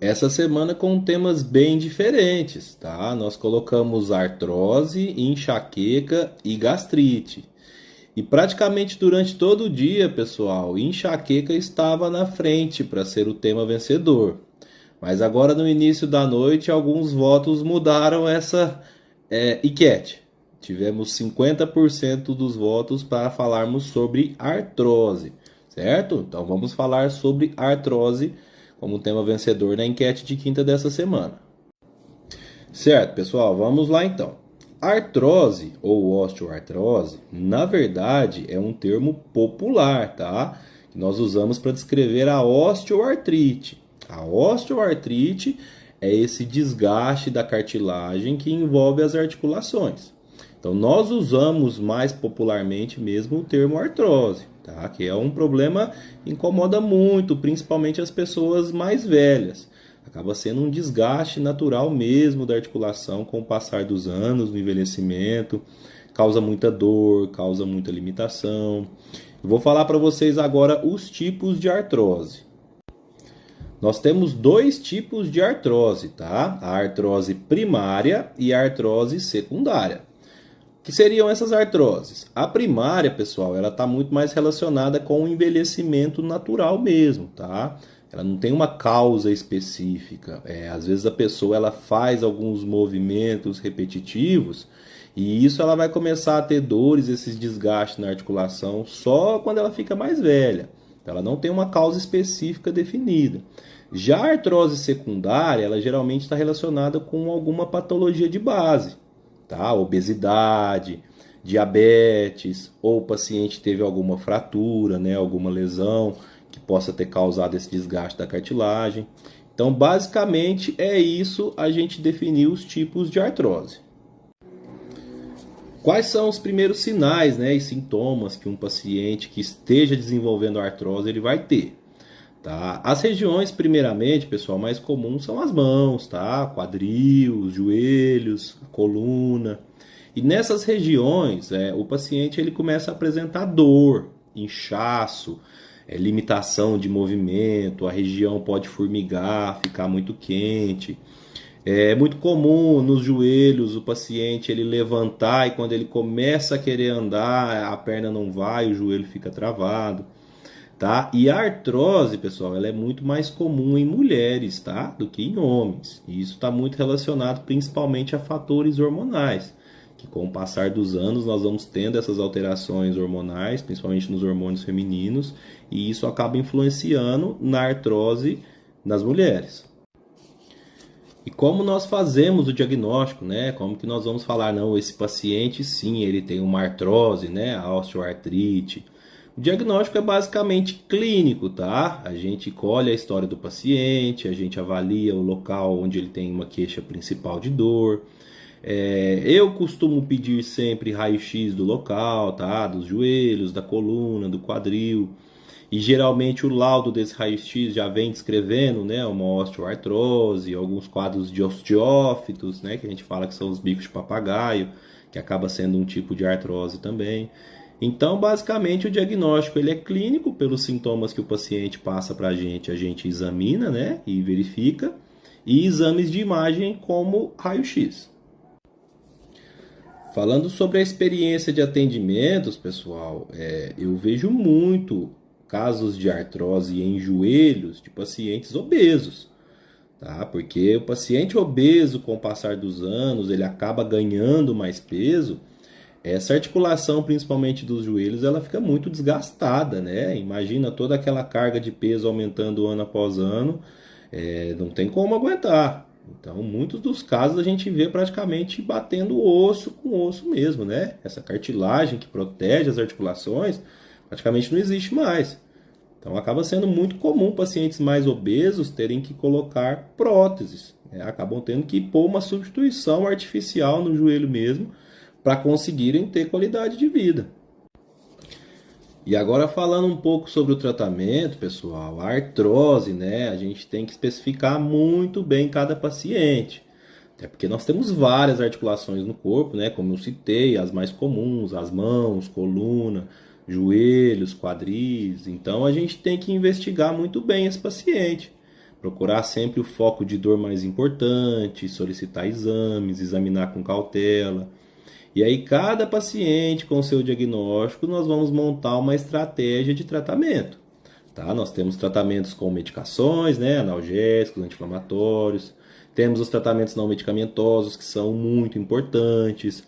Essa semana com temas bem diferentes, tá? Nós colocamos artrose, enxaqueca e gastrite. E praticamente durante todo o dia, pessoal, enxaqueca estava na frente para ser o tema vencedor. Mas agora no início da noite, alguns votos mudaram essa enquete. Tivemos 50% dos votos para falarmos sobre artrose, certo? Então vamos falar sobre artrose como tema vencedor na enquete de quinta dessa semana. Certo, pessoal, vamos lá então. Artrose ou osteoartrose, na verdade, é um termo popular, tá? Que nós usamos para descrever a osteoartrite. A osteoartrite é esse desgaste da cartilagem que envolve as articulações. Então, nós usamos mais popularmente mesmo o termo artrose, tá? Que é um problema que incomoda muito, principalmente as pessoas mais velhas. Acaba sendo um desgaste natural mesmo da articulação com o passar dos anos, no envelhecimento. Causa muita dor, causa muita limitação. Eu vou falar para vocês agora os tipos de artrose. Nós temos dois tipos de artrose, tá? A artrose primária e a artrose secundária. O que seriam essas artroses? A primária, pessoal, ela está muito mais relacionada com o envelhecimento natural mesmo, tá? Ela não tem uma causa específica. Às vezes a pessoa ela faz alguns movimentos repetitivos e isso ela vai começar a ter dores, esses desgastes na articulação só quando ela fica mais velha. Ela não tem uma causa específica definida. Já a artrose secundária, ela geralmente está relacionada com alguma patologia de base, tá? Obesidade, diabetes, ou o paciente teve alguma fratura, né? Alguma lesão que possa ter causado esse desgaste da cartilagem. Então, basicamente, é isso a gente definir os tipos de artrose. Quais são os primeiros sinais, né, e sintomas que um paciente que esteja desenvolvendo artrose ele vai ter? Tá? As regiões, primeiramente, pessoal, mais comuns são as mãos, tá? Quadril, os joelhos, a coluna. E nessas regiões, o paciente ele começa a apresentar dor, inchaço, limitação de movimento, a região pode formigar, ficar muito quente. É muito comum nos joelhos o paciente ele levantar e quando ele começa a querer andar, a perna não vai, o joelho fica travado, tá? E a artrose, pessoal, ela é muito mais comum em mulheres, tá? Do que em homens. E isso está muito relacionado principalmente a fatores hormonais, que com o passar dos anos nós vamos tendo essas alterações hormonais, principalmente nos hormônios femininos, e isso acaba influenciando na artrose nas mulheres. E como nós fazemos o diagnóstico, né? Como que nós vamos falar, não, esse paciente sim, ele tem uma artrose, né? A osteoartrite. O diagnóstico é basicamente clínico, tá? A gente colhe a história do paciente, a gente avalia o local onde ele tem uma queixa principal de dor. Eu costumo pedir sempre raio-x do local, tá? Dos joelhos, da coluna, do quadril. E geralmente o laudo desse raio-x já vem descrevendo, né, uma osteoartrose, alguns quadros de osteófitos, né, que a gente fala que são os bicos de papagaio, que acaba sendo um tipo de artrose também. Então, basicamente, o diagnóstico ele é clínico pelos sintomas que o paciente passa para a gente examina, né, e verifica, e exames de imagem como raio-x. Falando sobre a experiência de atendimentos, pessoal, eu vejo muito casos de artrose em joelhos de pacientes obesos, tá? Porque o paciente obeso, com o passar dos anos, ele acaba ganhando mais peso. Essa articulação, principalmente dos joelhos, ela fica muito desgastada, né? Imagina toda aquela carga de peso aumentando ano após ano, não tem como aguentar. Então, muitos dos casos a gente vê praticamente batendo osso com osso mesmo, né? Essa cartilagem que protege as articulações praticamente não existe mais. Então, acaba sendo muito comum pacientes mais obesos terem que colocar próteses, né? Acabam tendo que pôr uma substituição artificial no joelho mesmo para conseguirem ter qualidade de vida. E agora falando um pouco sobre o tratamento, pessoal, a artrose, né? A gente tem que especificar muito bem cada paciente. Até porque nós temos várias articulações no corpo, né? Como eu citei, as mais comuns, as mãos, coluna, joelhos, quadris. Então a gente tem que investigar muito bem esse paciente Procurar sempre o foco de dor mais importante, solicitar exames, examinar com cautela. E aí, cada paciente com o seu diagnóstico, nós vamos montar uma estratégia de tratamento. Tá? Nós temos tratamentos com medicações, né? Analgésicos, anti-inflamatórios. Temos os tratamentos não medicamentosos, que são muito importantes.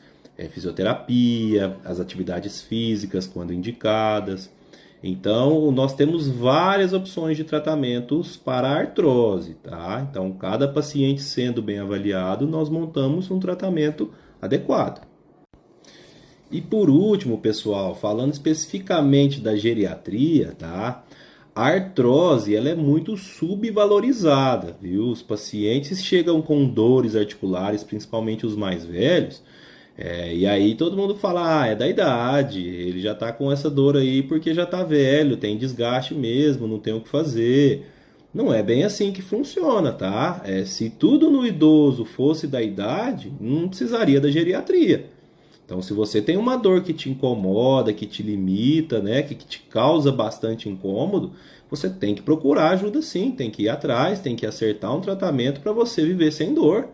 Fisioterapia, as atividades físicas, quando indicadas. Então, nós temos várias opções de tratamentos para a artrose, tá? Então, cada paciente sendo bem avaliado, nós montamos um tratamento adequado. E por último, pessoal, falando especificamente da geriatria, tá? A artrose, ela é muito subvalorizada, viu? Os pacientes chegam com dores articulares, principalmente os mais velhos, e aí todo mundo fala, é da idade, ele já tá com essa dor aí porque já tá velho, tem desgaste mesmo, não tem o que fazer. Não é bem assim que funciona, tá? Se tudo no idoso fosse da idade, não precisaria da geriatria. Então, se você tem uma dor que te incomoda, que te limita, né, que te causa bastante incômodo, você tem que procurar ajuda sim, tem que ir atrás, tem que acertar um tratamento para você viver sem dor.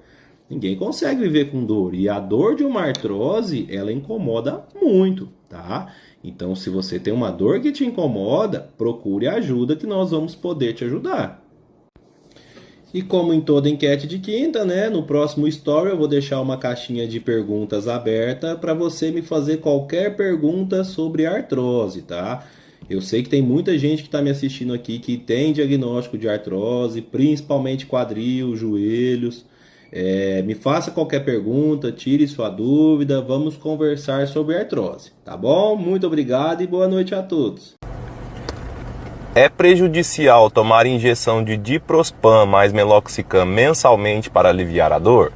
Ninguém consegue viver com dor. E a dor de uma artrose, ela incomoda muito, tá? Então, se você tem uma dor que te incomoda, procure ajuda que nós vamos poder te ajudar. E como em toda enquete de quinta, né, no próximo story eu vou deixar uma caixinha de perguntas aberta para você me fazer qualquer pergunta sobre artrose, tá? Eu sei que tem muita gente que está me assistindo aqui que tem diagnóstico de artrose, principalmente quadril, joelhos. Me faça qualquer pergunta, tire sua dúvida, vamos conversar sobre artrose, tá bom? Muito obrigado e boa noite a todos. É prejudicial tomar injeção de Diprospan mais Meloxicam mensalmente para aliviar a dor?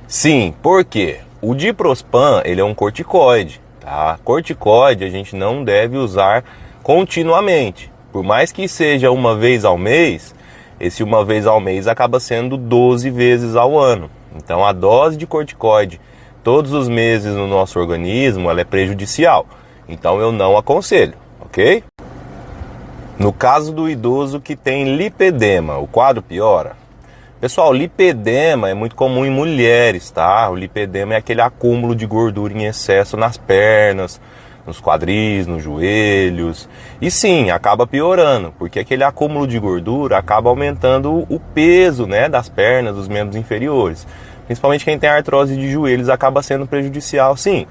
Sim, por quê? O Diprospan, ele é um corticoide, tá? Corticoide a gente não deve usar continuamente. Por mais que seja uma vez ao mês, esse uma vez ao mês acaba sendo 12 vezes ao ano. Então a dose de corticoide todos os meses no nosso organismo, ela é prejudicial. Então eu não aconselho, ok? No caso do idoso que tem lipedema, o quadro piora? Pessoal, lipedema é muito comum em mulheres, tá? O lipedema é aquele acúmulo de gordura em excesso nas pernas, nos quadris, nos joelhos. E sim, acaba piorando, porque aquele acúmulo de gordura acaba aumentando o peso, né, das pernas, dos membros inferiores. Principalmente quem tem artrose de joelhos acaba sendo prejudicial, sim.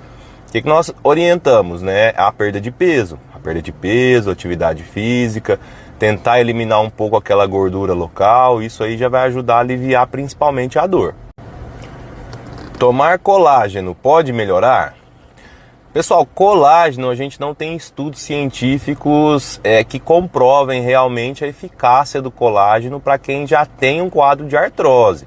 O que nós orientamos, né? A perda de peso. A perda de peso, atividade física, tentar eliminar um pouco aquela gordura local, isso aí já vai ajudar a aliviar principalmente a dor. Tomar colágeno pode melhorar? Pessoal, colágeno, a gente não tem estudos científicos que comprovem realmente a eficácia do colágeno para quem já tem um quadro de artrose.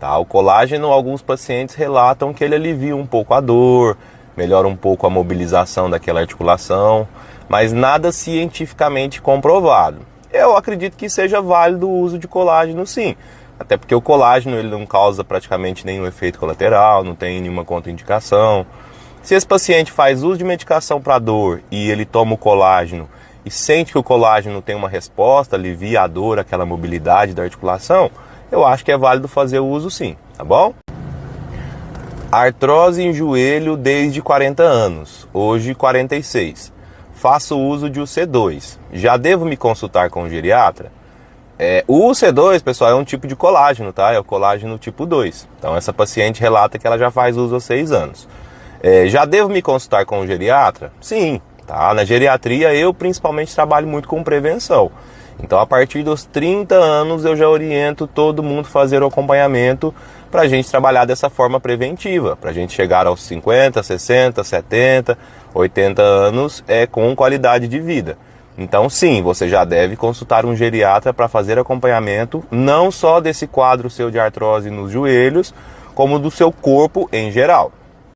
Tá? O colágeno, alguns pacientes relatam que ele alivia um pouco a dor, melhora um pouco a mobilização daquela articulação, mas nada cientificamente comprovado. Eu acredito que seja válido o uso de colágeno sim, até porque o colágeno ele não causa praticamente nenhum efeito colateral, não tem nenhuma contraindicação. Se esse paciente faz uso de medicação para dor e ele toma o colágeno e sente que o colágeno tem uma resposta, alivia a dor, aquela mobilidade da articulação, eu acho que é válido fazer o uso sim, tá bom? Artrose em joelho desde 40 anos, hoje 46. Faço uso de UC2. Já devo me consultar com o geriatra? O UC2, pessoal, é um tipo de colágeno, tá? É o colágeno tipo 2. Então essa paciente relata que ela já faz uso há 6 anos. Já devo me consultar com o geriatra? Sim, tá? Na geriatria eu principalmente trabalho muito com prevenção. Então a partir dos 30 anos eu já oriento todo mundo a fazer o acompanhamento para a gente trabalhar dessa forma preventiva, para a gente chegar aos 50, 60, 70, 80 anos com qualidade de vida. Então sim, você já deve consultar um geriatra para fazer acompanhamento não só desse quadro seu de artrose nos joelhos, como do seu corpo em geral.